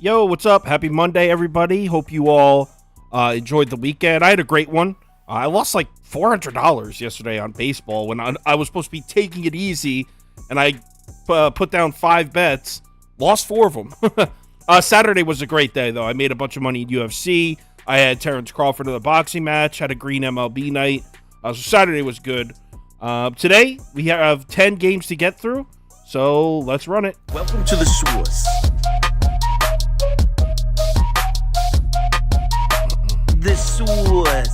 Yo, what's up? Happy Monday, everybody. Hope you all enjoyed the weekend. I had a great one. I lost like $400 yesterday on baseball when I was supposed to be taking it easy, and I put down 5 bets, lost 4 of them. Saturday was a great day, though. I made a bunch of money in UFC. I had Terrence Crawford in the boxing match, had a green MLB night. So Saturday was good. Today, we have 10 games to get through, so let's run it. Welcome to the source. The source.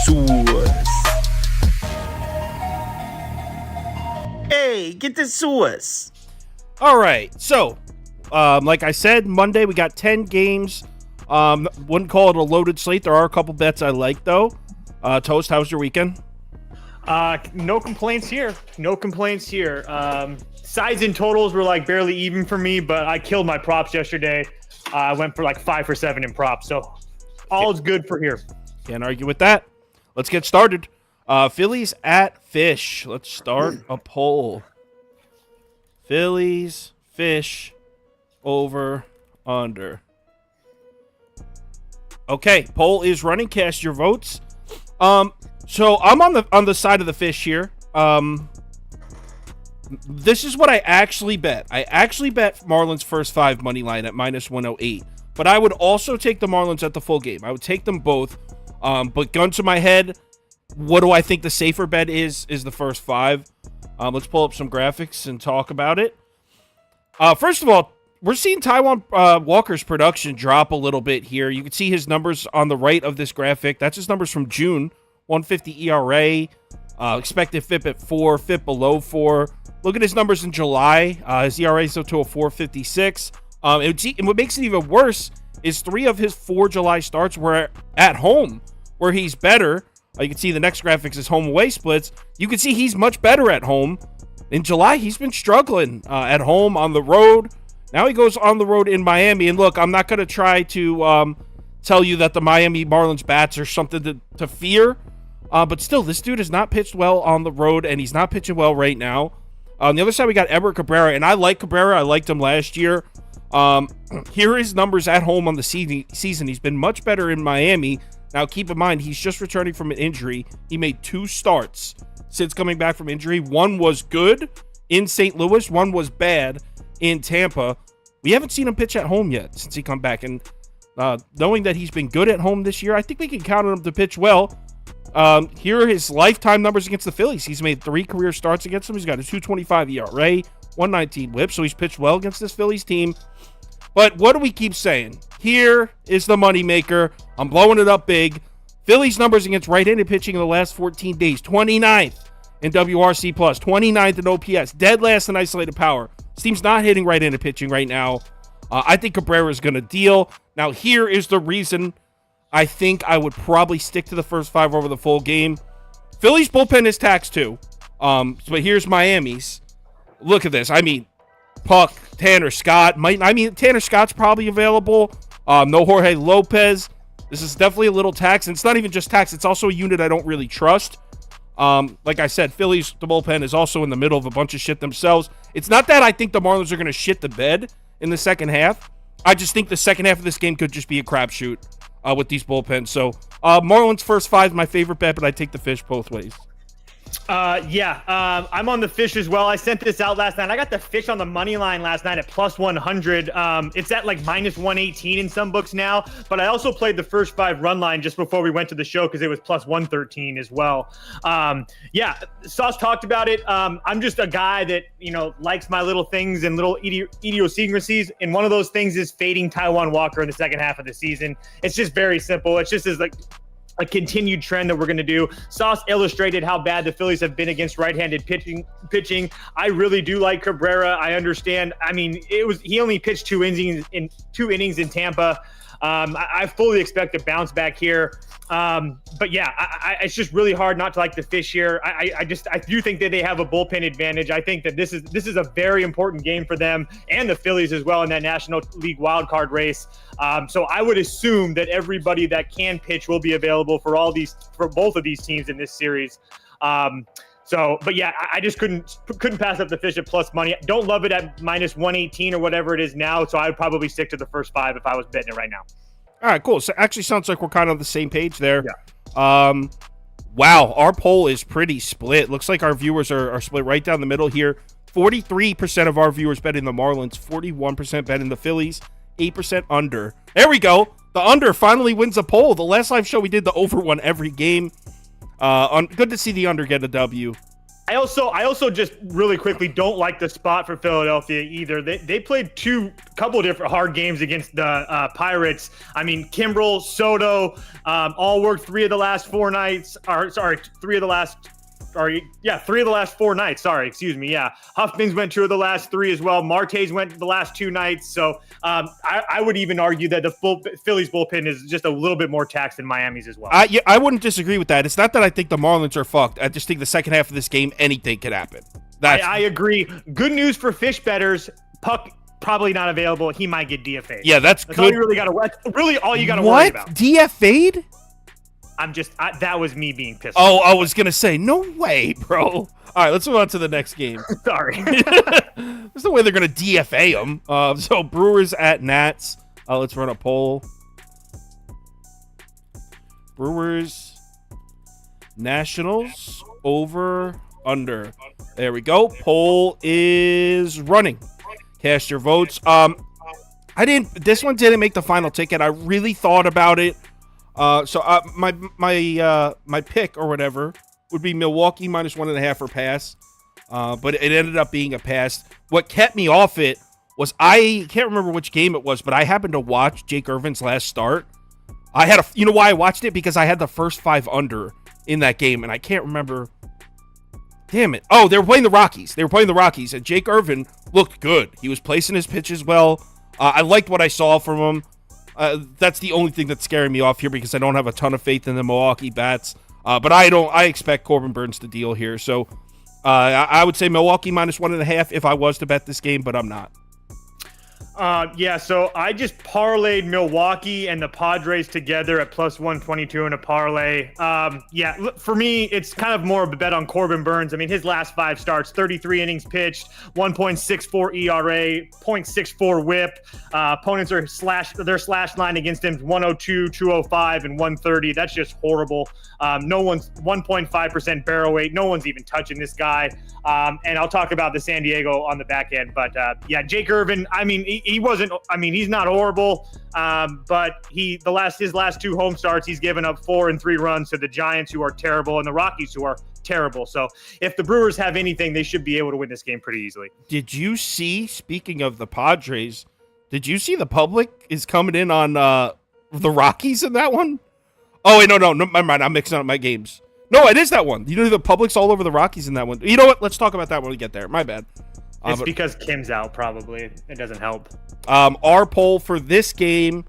Source. Hey, get the source. All right, so like I said, Monday we got 10 games. Wouldn't call it a loaded slate. There are a couple bets I like, though. Toast, how was your weekend? No complaints here. No complaints here. Sides and totals were like barely even for me, but I killed my props yesterday. I went for like 5 for 7 in props, so all is good for here. Can't argue with that. Let's get started. Phillies at Fish. Let's start a poll. Phillies, Fish, over, under. Okay, poll is running. Cast your votes. So I'm on the side of the Fish here. This is what I actually bet. I actually bet Marlins first 5 money line at -108. But I would also take the Marlins at the full game. I would take them both. But gun to my head, what do I think the safer bet is the first 5. Let's pull up some graphics and talk about it. First of all, we're seeing Taiwan Walker's production drop a little bit here. You can see his numbers on the right of this graphic. That's his numbers from June. 150 ERA, expected FIP at 4, FIP below 4. Look at his numbers in July. His ERA is up to a 4.56. And what makes it even worse is 3 of his 4 July starts were at home, where he's better. You can see the next graphics is home-away splits. You can see he's much better at home. In July, he's been struggling at home, on the road. Now he goes on the road in Miami. And look, I'm not going to try to tell you that the Miami Marlins bats are something to fear. But still, this dude has not pitched well on the road, and he's not pitching well right now. On the other side, we got Edward Cabrera, and I like Cabrera. I liked him last year. Here are his numbers at home on the season. He's been much better in Miami. Now, keep in mind, he's just returning from an injury. He made 2 starts since coming back from injury. 1 was good in St. Louis. 1 was bad in Tampa. We haven't seen him pitch at home yet since he come back. And knowing that he's been good at home this year, I think we can count on him to pitch well. Here are his lifetime numbers against the Phillies. He's made 3 career starts against them. He's got a 2.25 ERA, 1.19 WHIP, so he's pitched well against this Phillies team. But what do we keep saying? Here is the moneymaker. I'm blowing it up big. Phillies numbers against right-handed pitching in the last 14 days. 29th in WRC+, 29th in OPS, dead last in isolated power. This team's not hitting right-handed pitching right now. I think Cabrera is going to deal. Now, here is the reason I think I would probably stick to the first 5 over the full game. Phillies bullpen is taxed too. But here's Miami's. Look at this. I mean, Puck, Tanner Scott. Tanner Scott's probably available. No Jorge Lopez. This is definitely a little tax. And it's not even just tax. It's also a unit I don't really trust. Like I said, Phillies, the bullpen is also in the middle of a bunch of shit themselves. It's not that I think the Marlins are going to shit the bed in the second half. I just think the second half of this game could just be a crapshoot with these bullpens. So Marlins first 5 is my favorite bet, but I take the Fish both ways. I'm on the Fish as well. I sent this out last night. I got the Fish on the money line last night at +100. It's at like -118 in some books now, but I also played the first 5 run line just before we went to the show because it was +113 as well. Sauce talked about it. I'm just a guy that, likes my little things and little idiosyncrasies, and one of those things is fading Taiwan Walker in the second half of the season. It's just very simple. It's just like a continued trend that we're going to do. Sauce illustrated how bad the Phillies have been against right-handed pitching. I really do like Cabrera. I understand. I mean, he only pitched 2 innings in Tampa. I fully expect a bounce back here. But yeah, it's just really hard not to like the Fish here. I do think that they have a bullpen advantage. I think that this is a very important game for them and the Phillies as well in that National League wildcard race. So I would assume that everybody that can pitch will be available for both of these teams in this series. So, but yeah, I just couldn't pass up the fish at plus money. Don't love it at minus 118 or whatever it is now. So I would probably stick to the first 5 if I was betting it right now. All right, cool. So actually sounds like we're kind of on the same page there. Yeah. Wow, our poll is pretty split. Looks like our viewers are split right down the middle here. 43% of our viewers bet in the Marlins, 41% bet in the Phillies, 8% under. There we go. The under finally wins a poll. The last live show we did the over won every game. Good to see the under get a W. I also just really quickly don't like the spot for Philadelphia either. They played couple different hard games against the Pirates. I mean, Kimbrel, Soto, all worked 3 of the last 4 nights. Three of the last 4 nights. Sorry, excuse me. Yeah, Huffman's went 2 of the last 3 as well. Marte's went the last 2 nights. So I would even argue that the Phillies bullpen is just a little bit more taxed than Miami's as well. Yeah, I wouldn't disagree with that. It's not that I think the Marlins are fucked. I just think the second half of this game, anything could happen. I agree. Good news for fish bettors. Puck probably not available. He might get DFA'd. Yeah, that's good. All you really got to worry about. What? DFA'd? That was me being pissed. Oh, I was gonna say, no way, bro. All right, let's move on to the next game. Sorry. There's no way they're gonna DFA them. So Brewers at Nats. Let's run a poll. Brewers, Nationals, over, under. There we go. Poll is running. Cast your votes. This one didn't make the final ticket. I really thought about it. So my pick or whatever would be Milwaukee minus 1.5 or pass. But it ended up being a pass. What kept me off it was I can't remember which game it was, but I happened to watch Jake Irvin's last start. You know why I watched it? Because I had the first 5 under in that game, and I can't remember. Damn it. Oh, they were playing the Rockies. And Jake Irvin looked good. He was placing his pitches well. I liked what I saw from him. That's the only thing that's scaring me off here because I don't have a ton of faith in the Milwaukee bats. But I expect Corbin Burns to deal here. So I would say Milwaukee minus 1.5 if I was to bet this game, but I'm not. So I just parlayed Milwaukee and the Padres together at plus 122 in a parlay. For me, it's kind of more of a bet on Corbin Burns. I mean, his last 5 starts, 33 innings pitched, 1.64 ERA, 0.64 whip. Opponents are their slash line against him 102, 205, and 130. That's just horrible. No one's 1.5% barrel weight. No one's even touching this guy. And I'll talk about the San Diego on the back end. But Jake Irvin, I mean, he's not horrible. But his last 2 home starts, he's given up 4 and 3 runs to the Giants, who are terrible, and the Rockies, who are terrible. So if the Brewers have anything, they should be able to win this game pretty easily. Did you see, speaking of the Padres, did you see the public is coming in on the Rockies in that one? Oh, wait, no, never mind. I'm mixing up my games. No, it is that one. You know, the public's all over the Rockies in that one. You know what? Let's talk about that when we get there. My bad. It's because Kim's out, probably. It doesn't help. Our poll for this game,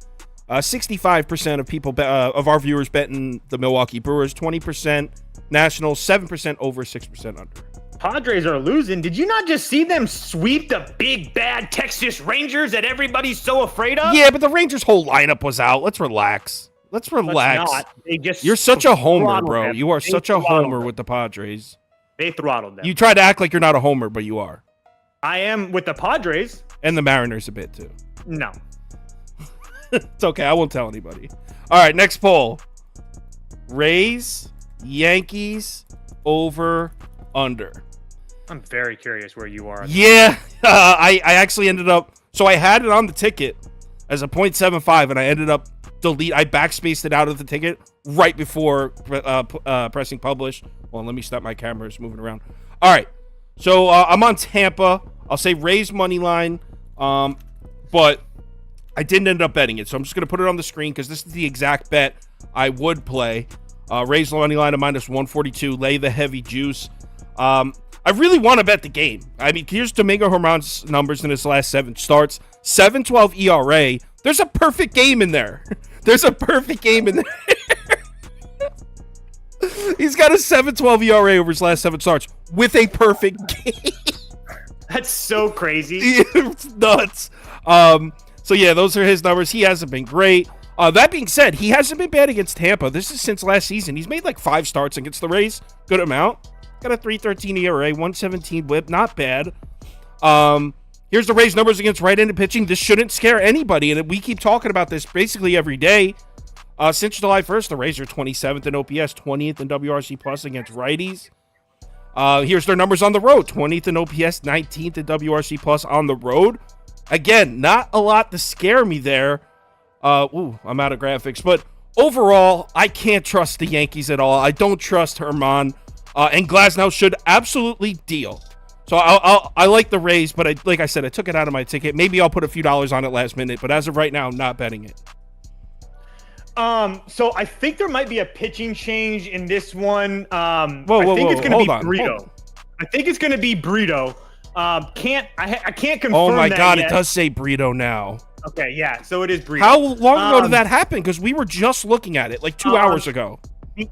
65% of people, of our viewers betting the Milwaukee Brewers, 20% Nationals, 7% over, 6% under. Padres are losing. Did you not just see them sweep the big, bad Texas Rangers that everybody's so afraid of? Yeah, but the Rangers' whole lineup was out. Let's relax. You're such a homer, bro. Them. You are such a homer with the Padres. They throttled them. You try to act like you're not a homer, but you are. I am with the Padres. And the Mariners a bit, too. No. It's okay. I won't tell anybody. All right, next poll. Rays, Yankees, over, under. I'm very curious where you are. Yeah. I actually ended up... So I had it on the ticket as a 0.75, and I ended up I backspaced it out of the ticket right before pressing publish. Well, let me stop my camera. It's moving around. All right. So I'm on Tampa. I'll say Rays money line, but I didn't end up betting it. So I'm just going to put it on the screen because this is the exact bet I would play. Rays money line of minus 142. Lay the heavy juice. I really want to bet the game. I mean, here's Domingo Germán's numbers in his last 7 starts. 7.12 ERA. There's a perfect game in there. He's got a 7.12 ERA over his last 7 starts with a perfect game. That's so crazy. It's nuts. So yeah, those are his numbers. He hasn't been great. That being said, he hasn't been bad against Tampa. This is since last season. He's made like 5 starts against the Rays. Good amount. Got a 3.13 ERA, 117 WHIP, not bad. Here's the Rays numbers against right-handed pitching. This shouldn't scare anybody, and we keep talking about this basically every day. Since July 1st, the Rays are 27th in OPS, 20th in WRC plus against righties. Here's their numbers on the road: 20th in OPS, 19th in WRC plus on the road. Again, not a lot to scare me there. I'm out of graphics, but overall, I can't trust the Yankees at all. I don't trust Herman, and Glasnow should absolutely deal. So I like the Rays, but like I said, I took it out of my ticket. Maybe I'll put a few dollars on it last minute, but as of right now, I'm not betting it. So I think there might be a pitching change in this one. I think it's going to be Brito. I think it's going to be Brito. I can't confirm. Oh my God, yet. It does say Brito now. Okay, yeah, so it is Brito. How long ago did that happen? Because we were just looking at it like 2 hours ago.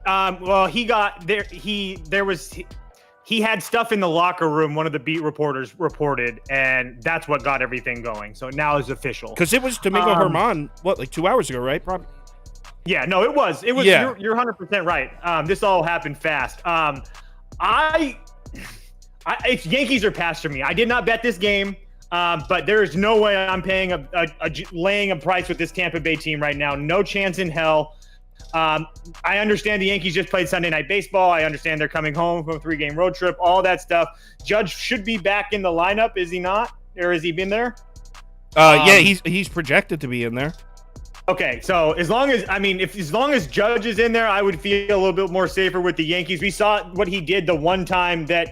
Well, he got there. He had stuff in the locker room. One of the beat reporters reported, and that's what got everything going. So now it's official. Because it was Domingo Herman, like 2 hours ago, right? Probably. Yeah, no, it was. Yeah. You're 100% right. This all happened fast. It's Yankees or pass for me. I did not bet this game, but there is no way I'm paying laying a price with this Tampa Bay team right now. No chance in hell. I understand the Yankees just played Sunday Night Baseball. I understand they're coming home from a 3-game road trip, all that stuff. Judge should be back in the lineup, is he not? Or has he been there? Yeah, he's projected to be in there. Okay, so as long as Judge is in there, I would feel a little bit more safer with the Yankees. We saw what he did the one game that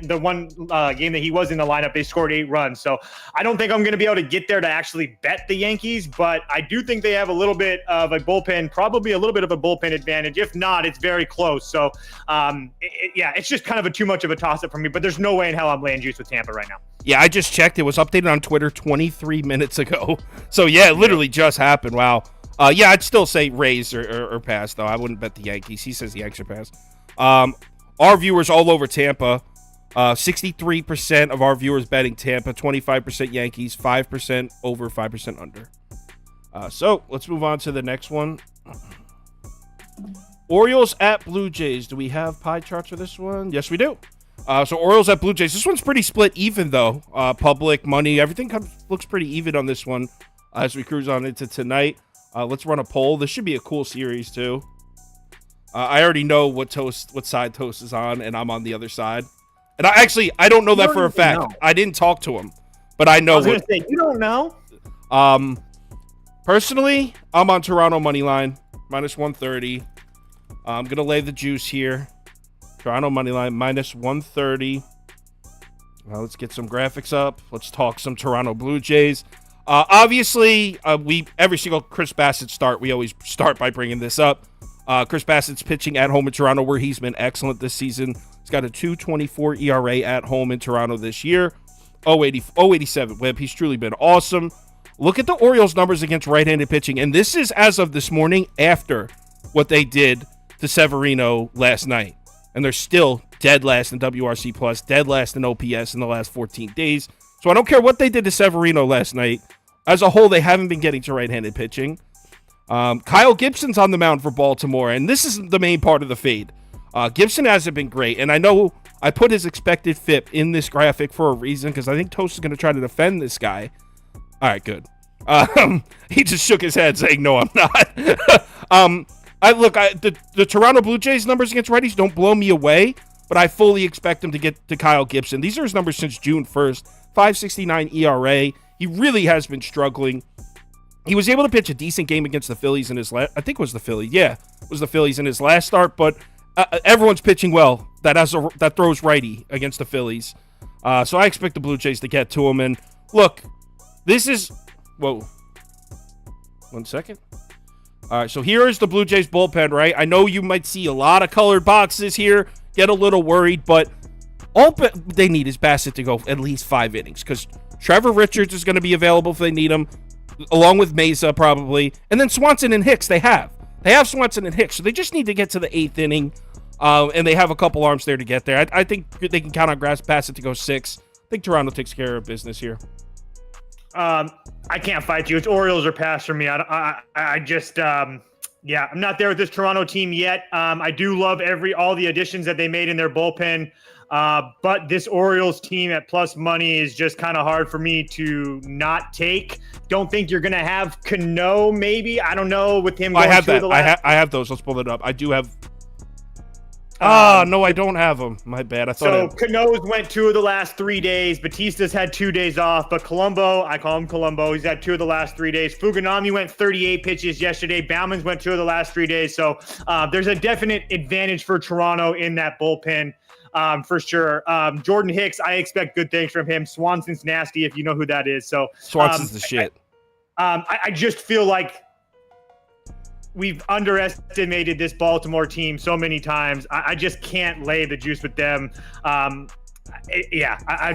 he was in the lineup, they scored 8 runs. So I don't think I'm going to be able to get there to actually bet the Yankees, but I do think they have a little bit of a bullpen, probably a little bit of a bullpen advantage. If not, it's very close. So it's just kind of too much of a toss-up for me, but there's no way in hell I'm laying juice with Tampa right now. Yeah, I just checked. It was updated on Twitter 23 minutes ago. So yeah, it literally just happened. Wow. I'd still say Rays or pass, though. I wouldn't bet the Yankees. He says the Yankees are pass. Our viewers all over Tampa. 63% of our viewers betting Tampa, 25% Yankees, 5% over, 5% under. So let's move on to the next one. Orioles at Blue Jays. Do we have pie charts for this one? Yes, we do. So Orioles at Blue Jays. This one's pretty split even, though. Public, money, everything looks pretty even on this one as we cruise on into tonight. Let's run a poll. This should be a cool series, too. I already know what side Toast is on, and I'm on the other side. And I don't know that for a fact. Know. I didn't talk to him, but I know. I was going to say, you don't know? Personally, I'm on Toronto money line, minus 130. I'm going to lay the juice here. Toronto money line, minus 130. Let's get some graphics up. Let's talk some Toronto Blue Jays. Obviously, every single Chris Bassitt start, we always start by bringing this up. Chris Bassitt's pitching at home in Toronto, where he's been excellent this season. He's got a 2.24 ERA at home in Toronto this year. 0.87 WHIP. He's truly been awesome. Look at the Orioles' numbers against right-handed pitching, and this is as of this morning after what they did to Severino last night. And they're still dead last in WRC+, plus, dead last in OPS in the last 14 days. So I don't care what they did to Severino last night. As a whole, they haven't been getting to right-handed pitching. Kyle Gibson's on the mound for Baltimore, and this is the main part of the fade. Gibson hasn't been great, and I know I put his expected FIP in this graphic for a reason, because I think Toast is going to try to defend this guy. All right, good. He just shook his head saying, no, I'm not. The Toronto Blue Jays numbers against righties don't blow me away, but I fully expect him to get to Kyle Gibson. These are his numbers since June 1st. 5.69 ERA. He really has been struggling. He was able to pitch a decent game against the Phillies in his last... I think it was the Phillies. Yeah, it was the Phillies in his last start, but everyone's pitching well that throws righty against the Phillies. So I expect the Blue Jays to get to him. And look, this is... Whoa. 1 second. All right, so here is the Blue Jays bullpen, right? I know you might see a lot of colored boxes here, get a little worried, but all they need is Bassitt to go at least 5 innings, because Trevor Richards is going to be available if they need him, along with Mesa probably, and then Swanson and Hicks they have Swanson and Hicks, so they just need to get to the 8th inning, and they have a couple arms there to get there. I think they can count on Bassitt to go 6. I think Toronto takes care of business here. I can't fight you. It's Orioles or pass for me. I just Yeah, I'm not there with this Toronto team yet. I do love all the additions that they made in their bullpen. But this Orioles team at plus money is just kind of hard for me to not take. Don't think you're going to have Cano, maybe. I don't know with him. I have that. I have those. Let's pull it up. I do have. No, I don't have them. My bad. I thought Cano's went 2 of the last 3 days. Batista's had 2 days off, but Colombo, I call him Colombo. He's had 2 of the last 3 days. Fuganami went 38 pitches yesterday. Bauman's went 2 of the last 3 days. So there's a definite advantage for Toronto in that bullpen. For sure. Jordan Hicks, I expect good things from him. Swanson's nasty, if you know who that is. So Swanson's the shit. I just feel like we've underestimated this Baltimore team so many times. I just can't lay the juice with them. I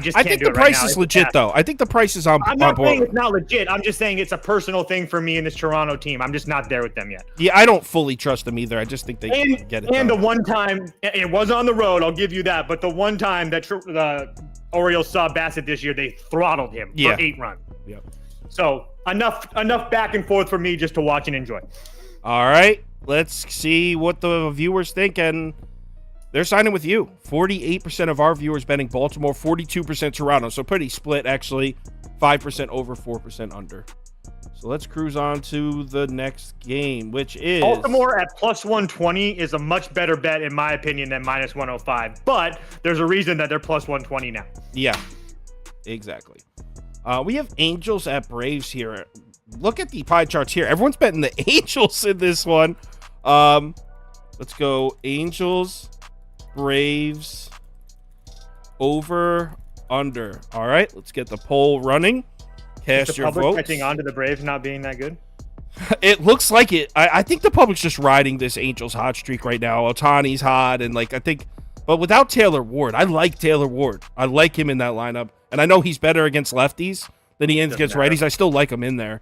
just can't think do the it price right now. is legit, though. I think the price is on. I'm not saying it's not legit. I'm just saying it's a personal thing for me in this Toronto team. I'm just not there with them yet. Yeah, I don't fully trust them either. I just think they can get it. And done. the one time, it was on the road, I'll give you that. But the one time that the Orioles saw Bassett this year, they throttled him for 8 runs. Yeah. So enough back and forth for me just to watch and enjoy. All right, let's see what the viewers think, and they're signing with you. 48% of our viewers betting Baltimore, 42% Toronto, so pretty split, actually. 5% over, 4% under. So let's cruise on to the next game, which is... Baltimore at plus 120 is a much better bet, in my opinion, than minus 105, but there's a reason that they're plus 120 now. Yeah, exactly. We have Angels at Braves here. Look at the pie charts here. Everyone's betting the Angels in this one. Let's go Angels, Braves, over, under. All right, let's get the poll running. Cast your votes. Catching on to the Braves not being that good? It looks like it. I think the public's just riding this Angels hot streak right now. Ohtani's hot, and but without Taylor Ward, I like Taylor Ward. I like him in that lineup, and I know he's better against lefties than he is against righties. I still like him in there.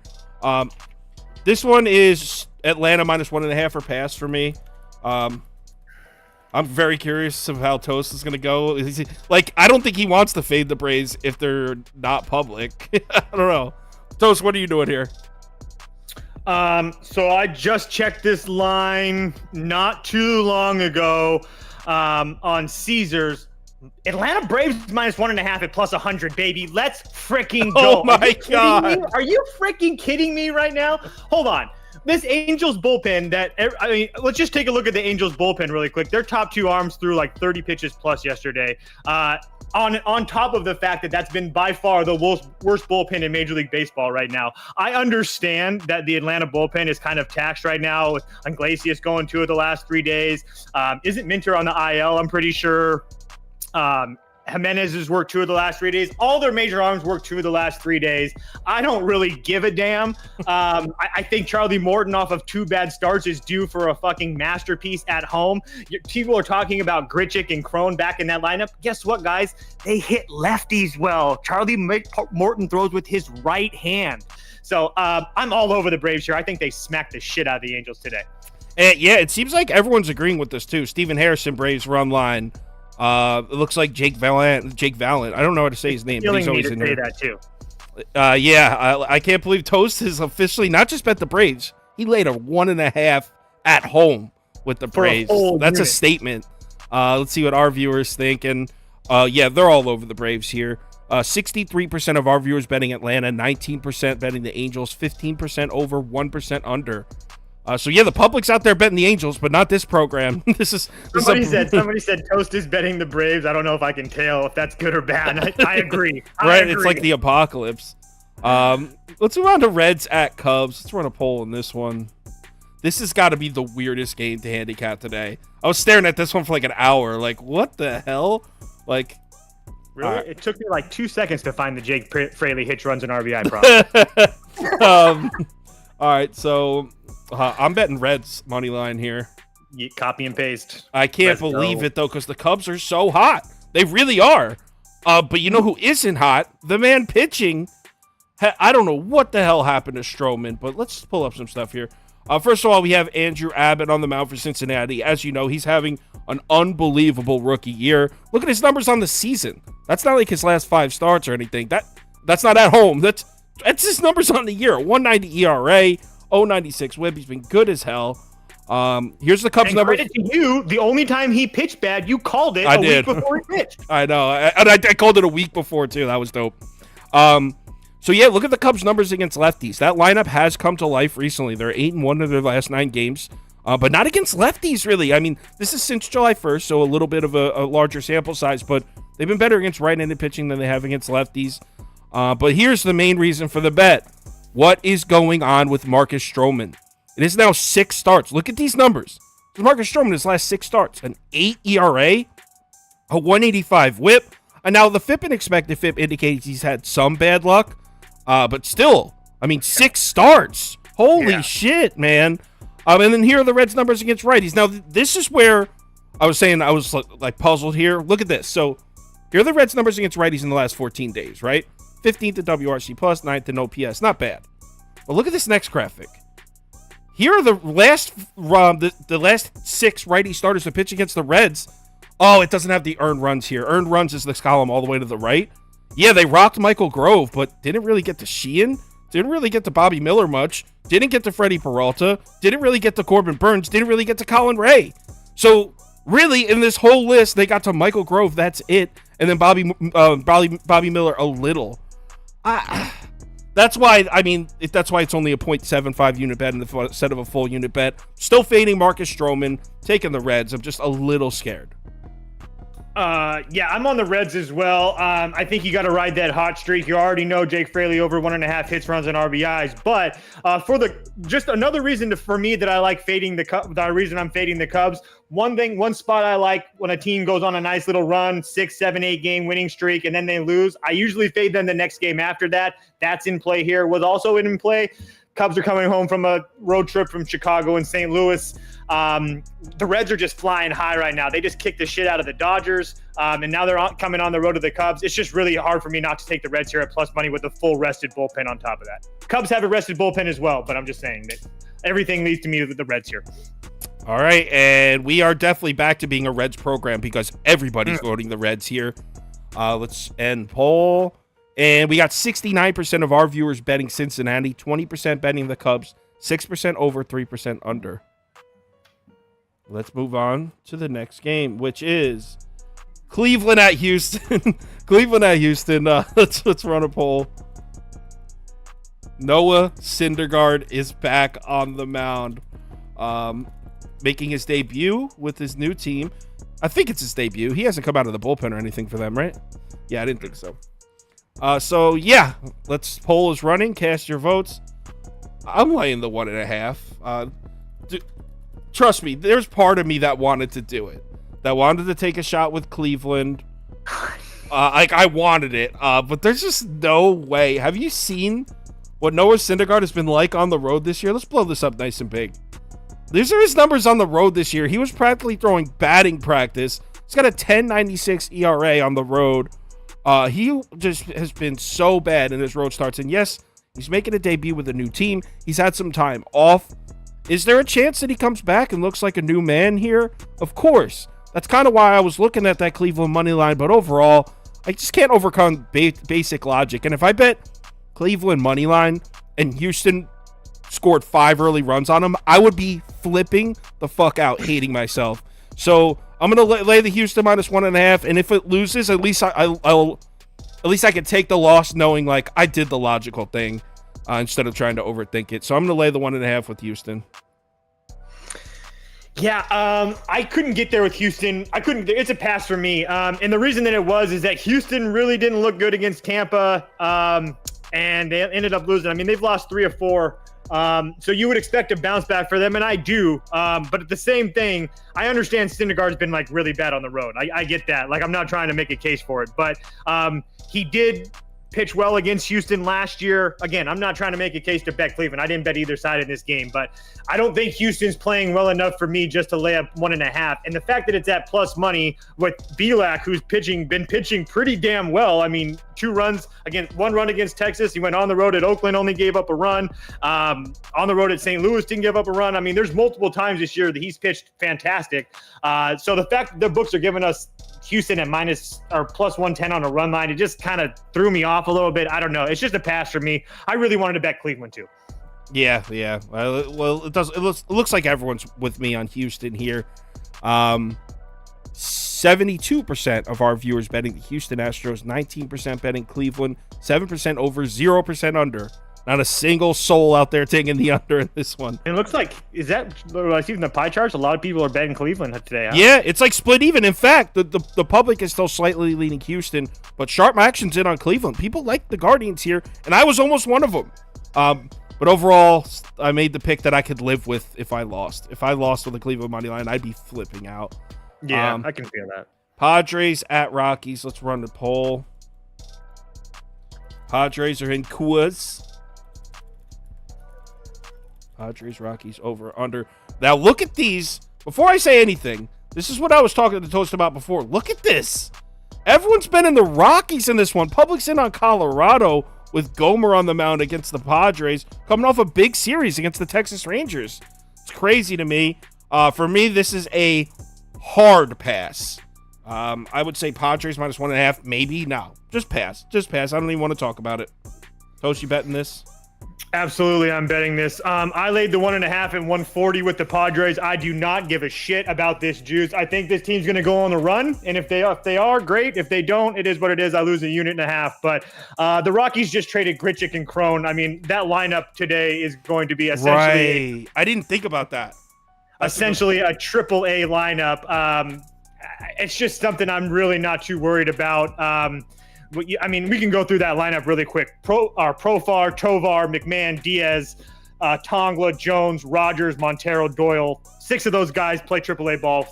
This one is Atlanta minus 1.5 or pass for me. I'm very curious of how Toast is going to go. I don't think he wants to fade the Braves if they're not public. I don't know. Toast, what are you doing here? So I just checked this line not too long ago on Caesars. Atlanta Braves minus 1.5 at plus 100, baby. Let's freaking go. Oh my God. Are you freaking kidding me right now? Hold on. This Angels bullpen let's just take a look at the Angels bullpen really quick. Their top 2 arms threw like 30 pitches plus yesterday. On top of the fact that that's been by far the worst bullpen in Major League Baseball right now. I understand that the Atlanta bullpen is kind of taxed right now with Iglesias going 2 of the last 3 days. Isn't Minter on the IL? I'm pretty sure. Jimenez has worked 2 of the last 3 days. All their major arms worked 2 of the last 3 days. I don't really give a damn. I think Charlie Morton off of 2 bad starts is due for a fucking masterpiece at home. People are talking about Grichuk and Crone back in that lineup. Guess what, guys? They hit lefties well. Charlie Morton throws with his right hand. So I'm all over the Braves here. I think they smacked the shit out of the Angels today. Yeah, it seems like everyone's agreeing with this too. Stephen Harrison, Braves run line. It looks like Jake Valent. I don't know how to say his name, but he's always in there. That too. I can't believe Toast has officially not just bet the Braves. He laid a 1.5 at home with the Braves. That's a statement. Let's see what our viewers think. And they're all over the Braves here. 63% of our viewers betting Atlanta, 19% betting the Angels, 15% over, 1% under. The public's out there betting the Angels, but not this program. Somebody said Toast is betting the Braves. I don't know if I can tell if that's good or bad. I agree. Right, it's like the apocalypse. Let's move on to Reds at Cubs. Let's run a poll in this one. This has got to be the weirdest game to handicap today. I was staring at this one for like an hour. Like, what the hell? Like, really? It took me like 2 seconds to find the Jake Fraley hitch runs and RBI problem. All right, so I'm betting Reds money line here. You copy and paste. I can't believe it though, because the Cubs are so hot. They really are. But you know who isn't hot? The man pitching. I don't know what the hell happened to Stroman, but let's pull up some stuff here. First of all, we have Andrew Abbott on the mound for Cincinnati. As you know, he's having an unbelievable rookie year. Look at his numbers on the season. That's not like his last 5 starts or anything. That's not at home. That's his numbers on the year. 190 ERA, 096 WHIP. He's been good as hell. Here's the Cubs And numbers. credit to you, the only time he pitched bad, you called it I a did. week before he pitched. I know. I called it a week before, too. That was dope. So, yeah, look at the Cubs' numbers against lefties. That lineup has come to life recently. They're 8-1 in their last 9 games, but not against lefties, really. I mean, this is since July 1st, so a little bit of a larger sample size, but they've been better against right-handed pitching than they have against lefties. But here's the main reason for the bet. What is going on with Marcus Stroman? It is now 6 starts. Look at these numbers. Marcus Stroman, his last 6 starts, an 8 ERA, a 185 whip. And now the FIP and expected FIP indicates he's had some bad luck. But still, I mean, 6 starts. Holy shit, man. And then here are the Reds' numbers against righties. Now, this is where I was saying I was like puzzled here. Look at this. So here are the Reds' numbers against righties in the last 14 days, right? 15th in WRC+, 9th in OPS. Not bad. But look at this next graphic. Here are the last 6 righty starters to pitch against the Reds. Oh, it doesn't have the earned runs here. Earned runs is this column all the way to the right. Yeah, they rocked Michael Grove, but didn't really get to Sheehan. Didn't really get to Bobby Miller much. Didn't get to Freddie Peralta. Didn't really get to Corbin Burns. Didn't really get to Colin Ray. So, really, in this whole list, they got to Michael Grove. That's it. And then Bobby Miller a little. That's why, I mean, that's why it's only a 0.75 unit bet instead of a full unit bet. Still fading Marcus Stroman, taking the Reds. I'm just a little scared. Yeah, I'm on the Reds as well. I think you got to ride that hot streak. You already know Jake Fraley over 1.5 hits, runs, and RBIs. But just another reason for me that I like fading the Cubs, the reason I'm fading the Cubs. One spot I like when a team goes on a nice little run, 6, 7, 8 game winning streak, and then they lose. I usually fade them the next game after that. That's in play here. Was also in play. Cubs are coming home from a road trip from Chicago and St. Louis. The Reds are just flying high right now. They just kicked the shit out of the Dodgers, and now they're coming on the road to the Cubs. It's just really hard for me not to take the Reds here at plus money with a full rested bullpen on top of that. Cubs have a rested bullpen as well, but I'm just saying that everything leads to me with the Reds here. All right, and we are definitely back to being a Reds program because everybody's voting the Reds here. Let's end poll. And we got 69% of our viewers betting Cincinnati, 20% betting the Cubs, 6% over, 3% under. Let's move on to the next game, which is Cleveland at Houston. Cleveland at Houston. Let's run a poll. Noah Syndergaard is back on the mound, making his debut with his new team. I think it's his debut. He hasn't come out of the bullpen or anything for them, right? Yeah, I didn't think so. So yeah, poll is running. Cast your votes. I'm laying the 1.5. Trust me, there's part of me that wanted to do it. That wanted to take a shot with Cleveland. I wanted it. But there's just no way. Have you seen what Noah Syndergaard has been like on the road this year? Let's blow this up nice and big. These are his numbers on the road this year. He was practically throwing batting practice. He's got a 10.96 ERA on the road. He just has been so bad in his road starts. And yes, he's making a debut with a new team. He's had some time off. Is there a chance that he comes back and looks like a new man here? Of course. That's kind of why I was looking at that Cleveland money line. But overall, I just can't overcome basic logic. And if I bet Cleveland money line and Houston scored 5 early runs on him, I would be flipping the fuck out, hating myself. So I'm going to lay the Houston minus 1.5. And if it loses, at least I can take the loss knowing like I did the logical thing. Instead of trying to overthink it. So I'm going to lay the 1.5 with Houston. Yeah, I couldn't get there with Houston. It's a pass for me. And the reason that it is that Houston really didn't look good against Tampa. And they ended up losing. I mean, they've lost 3 or 4. So you would expect a bounce back for them, and I do. But at the same thing, I understand Syndergaard's been like really bad on the road. I get that. Like, I'm not trying to make a case for it, but he did pitch well against Houston last year. Again, I'm not trying to make a case to bet Cleveland. I didn't bet either side in this game, but I don't think Houston's playing well enough for me just to lay up 1.5. And the fact that it's at plus money with Bielak, who's been pitching pretty damn well. I mean, 2 runs against 1 run against Texas. He went on the road at Oakland, only gave up a run. On the road at St. Louis, didn't give up a run. I mean, there's multiple times this year that he's pitched fantastic. So the fact that the books are giving us Houston at minus or plus 110 on a run line, it just kind of threw me off a little bit. I don't know. It's just a pass for me. I really wanted to bet Cleveland too. Yeah. Well, it looks like everyone's with me on Houston here. 72% of our viewers betting the Houston Astros, 19% betting Cleveland, 7% over, 0% under. Not a single soul out there taking the under in this one. It looks like, I see in the pie charts, a lot of people are betting Cleveland today. Huh? Yeah, it's like split even. In fact, the public is still slightly leaning Houston, but sharp action's in on Cleveland. People like the Guardians here, and I was almost one of them. But overall, I made the pick that I could live with if I lost. If I lost with the Cleveland money line, I'd be flipping out. Yeah, I can feel that. Padres at Rockies. Let's run the poll. Padres are in Coors. Padres, Rockies, over, under. Now, look at these. Before I say anything, this is what I was talking to Toast about before. Look at this. Everyone's been in the Rockies in this one. Public's in on Colorado with Gomer on the mound against the Padres, coming off a big series against the Texas Rangers. It's crazy to me. For me, this is a hard pass. I would say Padres minus 1.5, maybe. No, just pass. Just pass. I don't even want to talk about it. Toast, you betting this? Absolutely, I'm betting this. I laid the 1.5 at 140 with the Padres. I do not give a shit about this juice. I think this team's going to go on the run, and if they are, great. If they don't, it is what it is. I lose 1.5 units. But the Rockies just traded Grichuk and Crone. I mean, that lineup today is going to be essentially right. I didn't think about that. Essentially a AAA lineup. It's just something I'm really not too worried about. I mean, we can go through that lineup really quick. Profar, Tovar, McMahon, Diaz, Tongla, Jones, Rogers, Montero, Doyle. 6 of those guys play AAA ball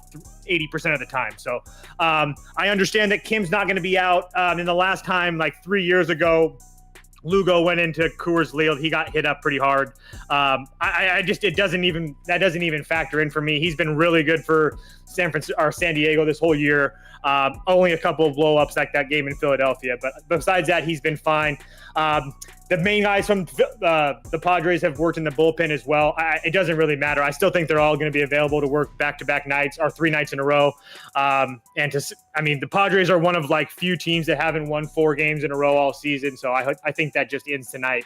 80% of the time. So I understand that Kim's not going to be out. In the last time, like 3 years ago, Lugo went into Coors Field. He got hit up pretty hard. That doesn't even factor in for me. He's been really good for San Diego this whole year. Only a couple of blow-ups like that game in Philadelphia, but besides that, he's been fine. The main guys from the Padres have worked in the bullpen as well. It doesn't really matter. I still think they're all going to be available to work back-to-back nights or 3 nights in a row. The Padres are one of like few teams that haven't won 4 games in a row all season, so I think that just ends tonight.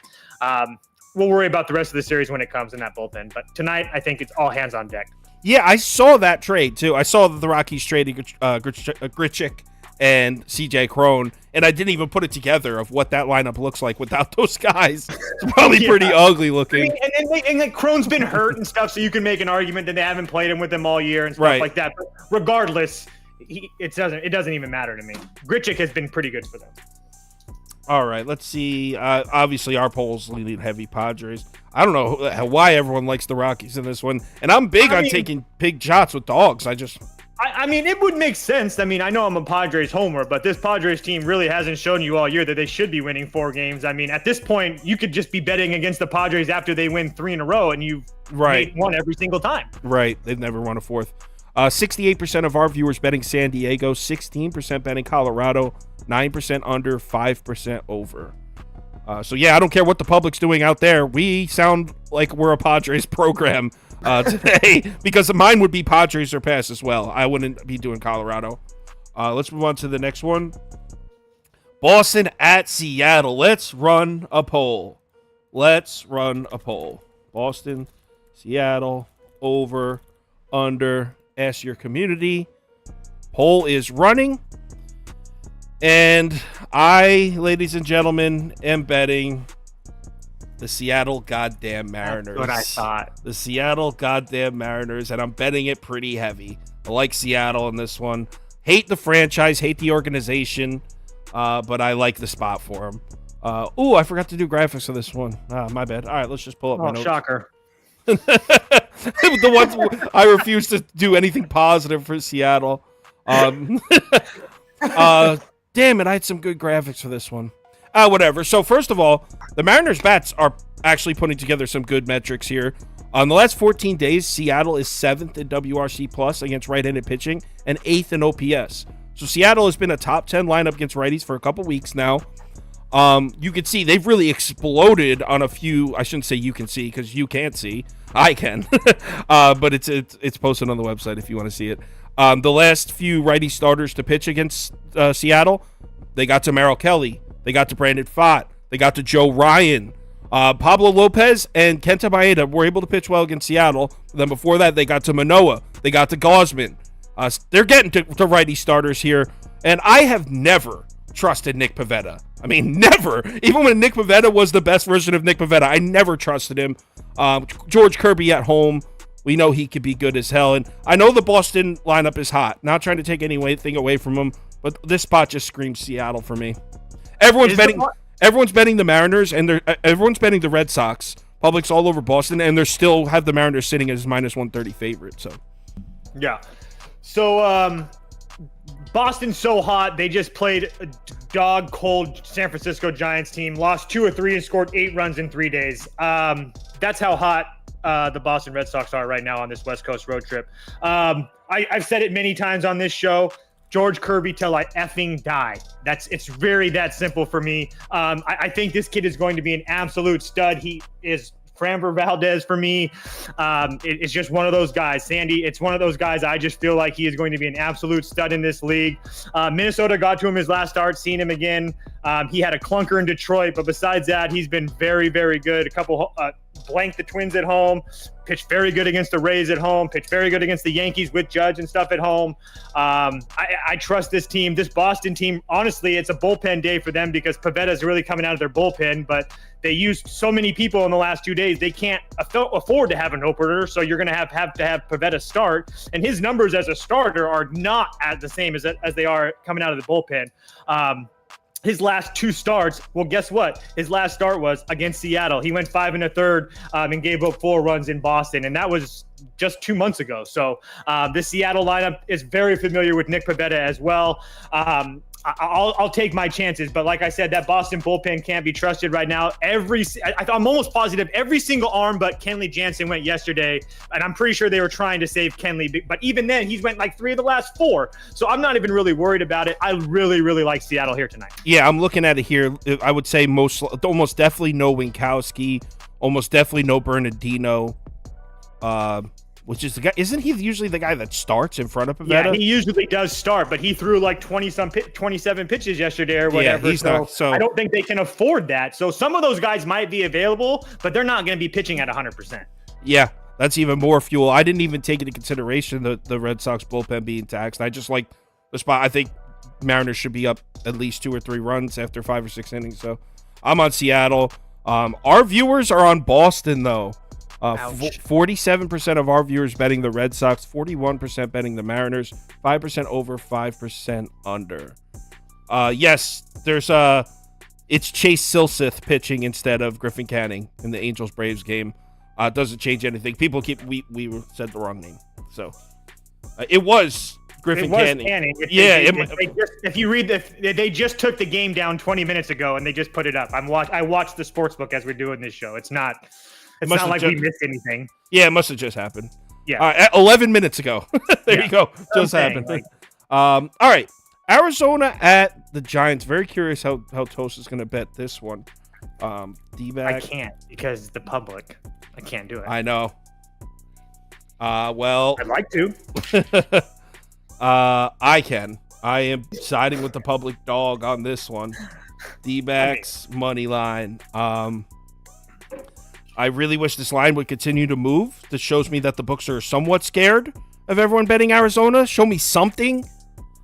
We'll worry about the rest of the series when it comes in that bullpen, but tonight I think it's all hands on deck. Yeah, I saw that trade, too. I saw the Rockies trading Grichuk and CJ Crone, and I didn't even put it together of what that lineup looks like without those guys. It's probably pretty ugly looking. And Crone's been hurt and stuff, so you can make an argument that they haven't played him with them all year and stuff like that. But regardless, it doesn't even matter to me. Grichuk has been pretty good for them. All right, let's see. Obviously, our poll's leaning heavy Padres. I don't know why everyone likes the Rockies in this one. And I'm big on taking big shots with dogs. I mean, it would make sense. I mean, I know I'm a Padres homer, but this Padres team really hasn't shown you all year that they should be winning 4 games. I mean, at this point, you could just be betting against the Padres after they win 3 in a row, and you've won every single time. Right. They've never won a 4th. 68% of our viewers betting San Diego, 16% betting Colorado, 9% under, 5% over. So, yeah, I don't care what the public's doing out there. We sound like we're a Padres program today because mine would be Padres or pass as well. I wouldn't be doing Colorado. Let's move on to the next one. Boston at Seattle. Let's run a poll. Boston, Seattle, over, under. Ask your community. Poll is running. And I, ladies and gentlemen, am betting the Seattle goddamn Mariners. That's what I thought. The Seattle goddamn Mariners, and I'm betting it pretty heavy. I like Seattle in this one. Hate the franchise, hate the organization, but I like the spot for them. I forgot to do graphics for this one. My bad. All right, let's just pull up my notes. Shocker. The ones I refuse to do anything positive for Seattle. Damn it, I had some good graphics for this one. Whatever. So first of all, the Mariners bats are actually putting together some good metrics here. On the last 14 days, Seattle is 7th in WRC plus against right-handed pitching and 8th in OPS. So Seattle has been a top 10 lineup against righties for a couple weeks now. You can see they've really exploded on a few. I shouldn't say you can see because you can't see. I can, but it's posted on the website if you want to see it. The last few righty starters to pitch against Seattle, they got to Merrill Kelly, they got to Brandon Pfaadt, they got to Joe Ryan. Pablo Lopez and Kenta Maeda were able to pitch well against Seattle. Then before that, they got to Manoah. They got to Gausman. They're getting to righty starters here. And I have never trusted Nick Pivetta. I mean, never. Even when Nick Pivetta was the best version of Nick Pivetta, I never trusted him. George Kirby at home. We know he could be good as hell. And I know the Boston lineup is hot. Not trying to take anything away from him, but this spot just screams Seattle for me. Everyone's betting the Mariners, and everyone's betting the Red Sox. Public's all over Boston, and they still have the Mariners sitting as minus 130 favorite. So, yeah. So, Boston's so hot. They just played a dog cold San Francisco Giants team, lost 2 or 3 and scored 8 runs in 3 days. That's how hot the Boston Red Sox are right now on this West Coast road trip. I've said it many times on this show. George Kirby till I effing die. It's very that simple for me. I think this kid is going to be an absolute stud. He is Framber Valdez for me. It's just one of those guys. Sandy, it's one of those guys I just feel like he is going to be an absolute stud in this league. Minnesota got to him his last start, seen him again. He had a clunker in Detroit, but besides that, he's been very, very good. A couple blanked the Twins at home, pitched very good against the Rays at home, pitched very good against the Yankees with Judge and stuff at home. I trust this team. This Boston team, honestly, it's a bullpen day for them because Pivetta is really coming out of their bullpen, but they used so many people in the last 2 days, they can't afford to have an opener, so you're going to have Pivetta start, and his numbers as a starter are not the same as they are coming out of the bullpen. His last 2 starts, well, guess what? His last start was against Seattle. He went 5 1/3 and gave up 4 runs in Boston, and that was just 2 months ago. So this Seattle lineup is very familiar with Nick Pivetta as well. I'll take my chances, but like I said, that Boston bullpen can't be trusted right now. I'm almost positive every single arm but Kenley Jansen went yesterday, and I'm pretty sure they were trying to save Kenley, but even then, he's went like 3 of the last 4, so I'm not even really worried about it. I really, really like Seattle here tonight. Yeah, I'm looking at it here. I would say almost definitely no Winkowski, almost definitely no Bernardino, which is the guy. Isn't he usually the guy that starts in front of Pivetta? Yeah, he usually does start, but he threw like 27 pitches yesterday or whatever. Yeah, he's not, so I don't think they can afford that. So some of those guys might be available, but they're not going to be pitching at 100%. Yeah, that's even more fuel. I didn't even take into consideration the Red Sox bullpen being taxed. I just like the spot. I think Mariners should be up at least 2 or 3 runs after 5 or 6 innings. So I'm on Seattle. Our viewers are on Boston, though. 47% of our viewers betting the Red Sox, 41% betting the Mariners, 5% over, 5% under. Yes, there's it's Chase Silseth pitching instead of Griffin Canning in the Angels-Braves game. Doesn't change anything. People we said the wrong name. So it was Griffin Canning. If you read they just took the game down 20 minutes ago and they just put it up. I watched the sportsbook as we're doing this show. It's not like we missed anything. Yeah, it must have just happened. Yeah. 11 minutes ago. There you go. Just happened. All right. Arizona at the Giants. Very curious how Toast is going to bet this one. D-back. I can't because the public. I can't do it. I know. Well. I'd like to. I can. I am siding with the public dog on this one. D-backs, money line. I really wish this line would continue to move. This shows me that the books are somewhat scared of everyone betting Arizona. Show me something.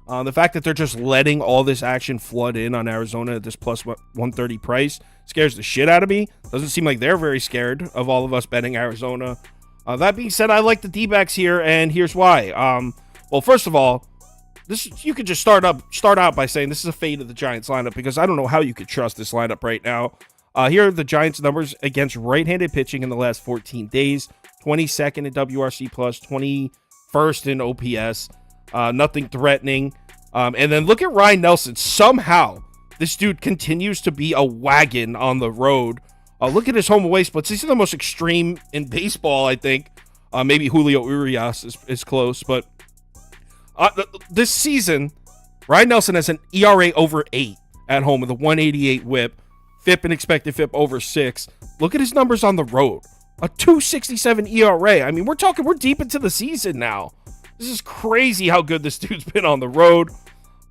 The fact that they're just letting all this action flood in on Arizona at this plus 130 price scares the shit out of me. Doesn't seem like they're very scared of all of us betting Arizona. That being said, I like the D-backs here, and here's why. Well, first of all, you could just start out by saying this is a fade of the Giants lineup because I don't know how you could trust this lineup right now. Here are the Giants' numbers against right-handed pitching in the last 14 days. 22nd in WRC+, 21st in OPS. Nothing threatening. And then look at Ryan Nelson. Somehow, this dude continues to be a wagon on the road. Look at his home-away splits. These are the most extreme in baseball, I think. Maybe Julio Urias is close. But this season, Ryan Nelson has an ERA over 8 at home with a 188 whip. FIP and expected FIP over 6. Look at his numbers on the road. A 267 ERA. I mean, we're deep into the season now. This is crazy how good this dude's been on the road.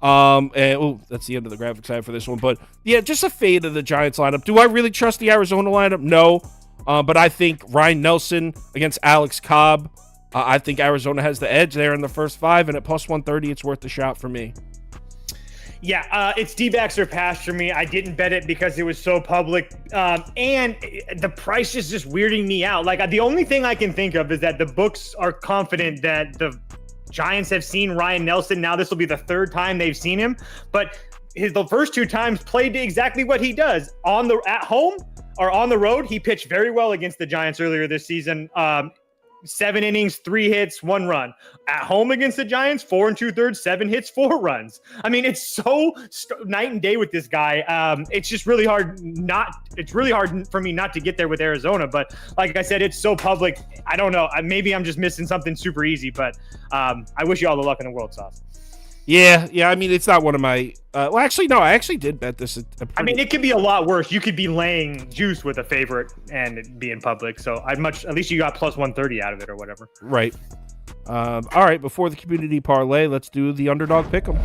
And that's the end of the graphic side for this one. But yeah, just a fade of the Giants lineup. Do I really trust the Arizona lineup? No. But I think Ryan Nelson against Alex Cobb. I think Arizona has the edge there in the first 5, and at plus 130, it's worth the shot for me. Yeah, it's D-backs or pass for me. I didn't bet it because it was so public, and the price is just weirding me out. Like, the only thing I can think of is that the books are confident that the Giants have seen Ryan Nelson. Now this will be the 3rd time they've seen him, but the first 2 times played exactly what he does at home or on the road. He pitched very well against the Giants earlier this season. 7 innings, 3 hits, 1 run. At home against the Giants, 4 2/3, 7 hits, 4 runs. I mean, it's so night and day with this guy. It's just really hard for me not to get there with Arizona. But like I said, it's so public. I don't know. Maybe I'm just missing something super easy. But I wish you all the luck in the world, Sauce. Yeah. I mean, it's not one of my. Well, actually, no. I actually did bet this. I mean, it could be a lot worse. You could be laying juice with a favorite and it be in public. So at least you got plus 130 out of it or whatever. Right. All right. Before the community parlay, let's do the underdog pick'em.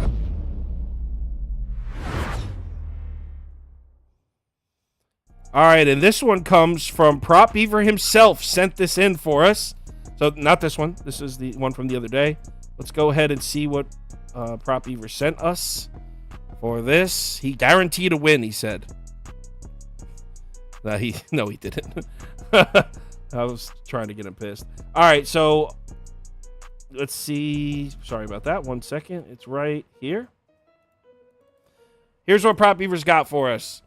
All right, and this one comes from Prop Beaver himself. Sent this in for us. So not this one. This is the one from the other day. Let's go ahead and see what Prop Beaver sent us for this. He guaranteed a win, he said. No, he didn't. I was trying to get him pissed. All right, so let's see. Sorry about that. 1 second. It's right here. Here's what Prop Beaver's got for us.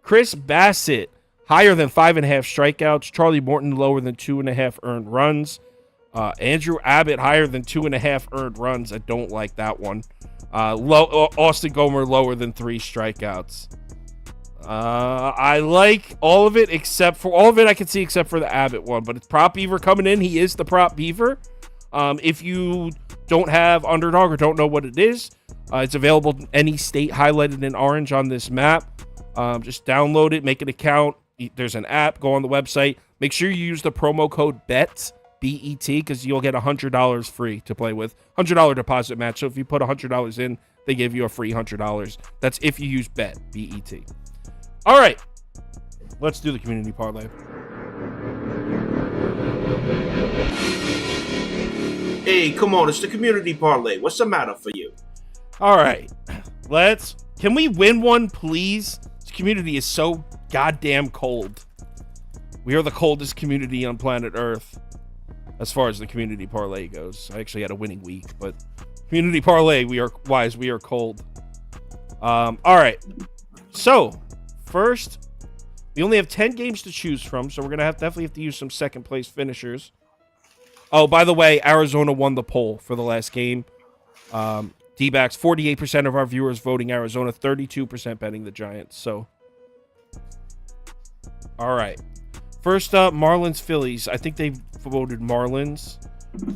Chris Bassett, higher than 5.5 strikeouts. Charlie Morton, lower than 2.5 earned runs. Andrew Abbott, higher than 2.5 earned runs. I don't like that one. Austin Gomer, lower than 3 strikeouts. I like all of it I can see except for the Abbott one. But it's Prop Beaver coming in. He is the Prop Beaver. If you don't have Underdog or don't know what it is, it's available in any state highlighted in orange on this map. Just download it, make an account. There's an app. Go on the website. Make sure you use the promo code BET, B-E-T, because you'll get $100 free to play with. $100 deposit match. So if you put $100 in, they give you a free $100. That's if you use BET, B-E-T. All right. Let's do the community parlay. Hey, come on, it's the community parlay. What's the matter for you? All right. Can we win one, please? This community is so goddamn cold. We are the coldest community on planet Earth. As far as the community parlay goes. I actually had a winning week, but community parlay, we are cold. All right. So, first, we only have 10 games to choose from, so we're going to definitely have to use some second place finishers. Oh, by the way, Arizona won the poll for the last game. D-backs, 48% of our viewers voting Arizona, 32% betting the Giants. So, all right. First up, Marlins, Phillies. I think they voted Marlins.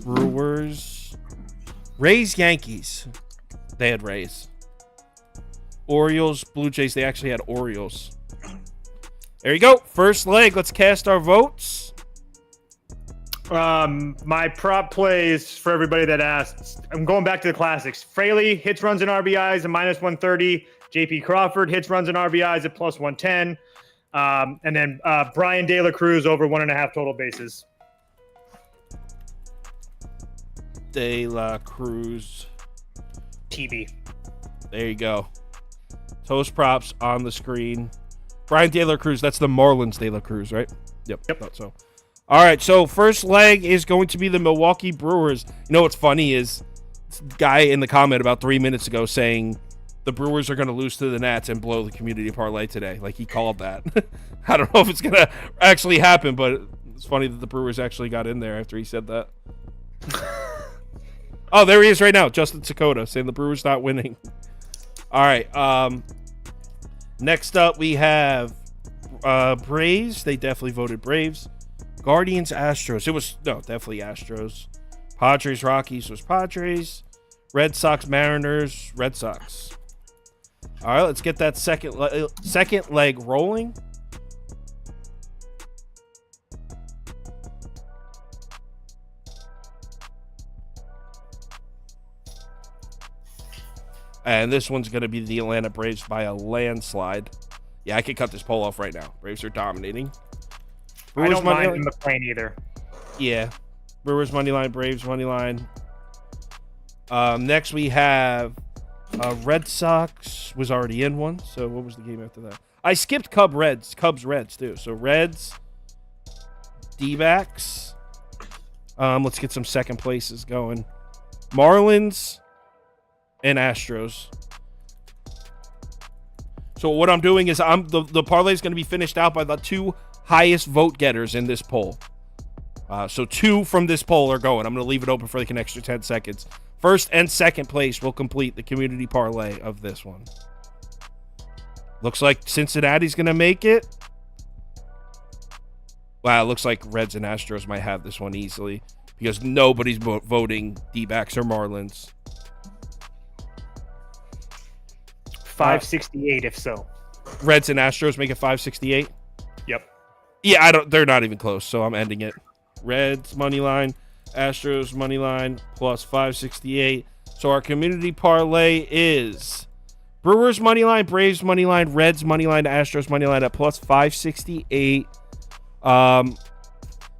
Brewers. Rays, Yankees. They had Rays. Orioles, Blue Jays. They actually had Orioles. There you go. First leg. Let's cast our votes. My prop plays for everybody that asked. I'm going back to the classics. Fraley hits, runs, and RBIs at minus 130. JP Crawford hits, runs, and RBIs at plus 110. And then Brian De La Cruz over 1.5 total bases. De La Cruz. TB. There you go. Toast props on the screen. Brian De La Cruz. That's the Marlins De La Cruz, right? Yep. Thought so. All right, so first leg is going to be the Milwaukee Brewers. You know what's funny is this guy in the comment about 3 minutes ago saying the Brewers are going to lose to the Nats and blow the community parlay today. Like, he called that. I don't know if it's going to actually happen, but it's funny that the Brewers actually got in there after he said that. Oh, there he is right now. Justin Sakota saying the Brewers not winning. All right. Next up, we have Braves. They definitely voted Braves. Guardians, Astros. Definitely Astros. Padres, Rockies was Padres. Red Sox, Mariners, Red Sox. All right, let's get that second leg rolling. And this one's going to be the Atlanta Braves by a landslide. Yeah, I could cut this poll off right now. Braves are dominating. I don't mind McClain either. Yeah. Brewers money line, Braves money line. Next we have Red Sox was already in one. So what was the game after that? I skipped Cubs Reds too. So Reds, D-backs. Let's get some second places going. Marlins and Astros. So what I'm doing is the parlay is going to be finished out by the two highest vote getters in this poll. So two from this poll are going. I'm going to leave it open for like an extra 10 seconds. First and second place will complete the community parlay of this one. Looks like Cincinnati's going to make it. Wow, it looks like Reds and Astros might have this one easily because nobody's voting D-backs or Marlins. 568 if so. Reds and Astros make it 568. Yep. Yeah, they're not even close, so I'm ending it. Reds money line, Astros money line plus 568. So our community parlay is Brewers money line, Braves money line, Reds money line, Astros money line at plus 568.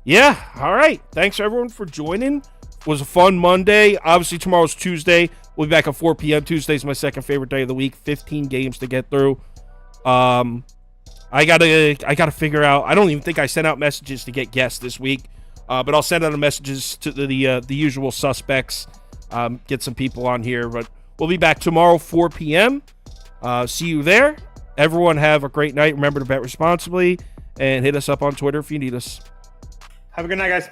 Yeah, all right. Thanks everyone for joining. It was a fun Monday. Obviously tomorrow's Tuesday. We'll be back at 4 p.m. Tuesday's my second favorite day of the week. 15 games to get through. I gotta figure out. I don't even think I sent out messages to get guests this week, but I'll send out messages to the usual suspects. Get some people on here, but we'll be back tomorrow 4 p.m. See you there. Everyone have a great night. Remember to bet responsibly and hit us up on Twitter if you need us. Have a good night, guys.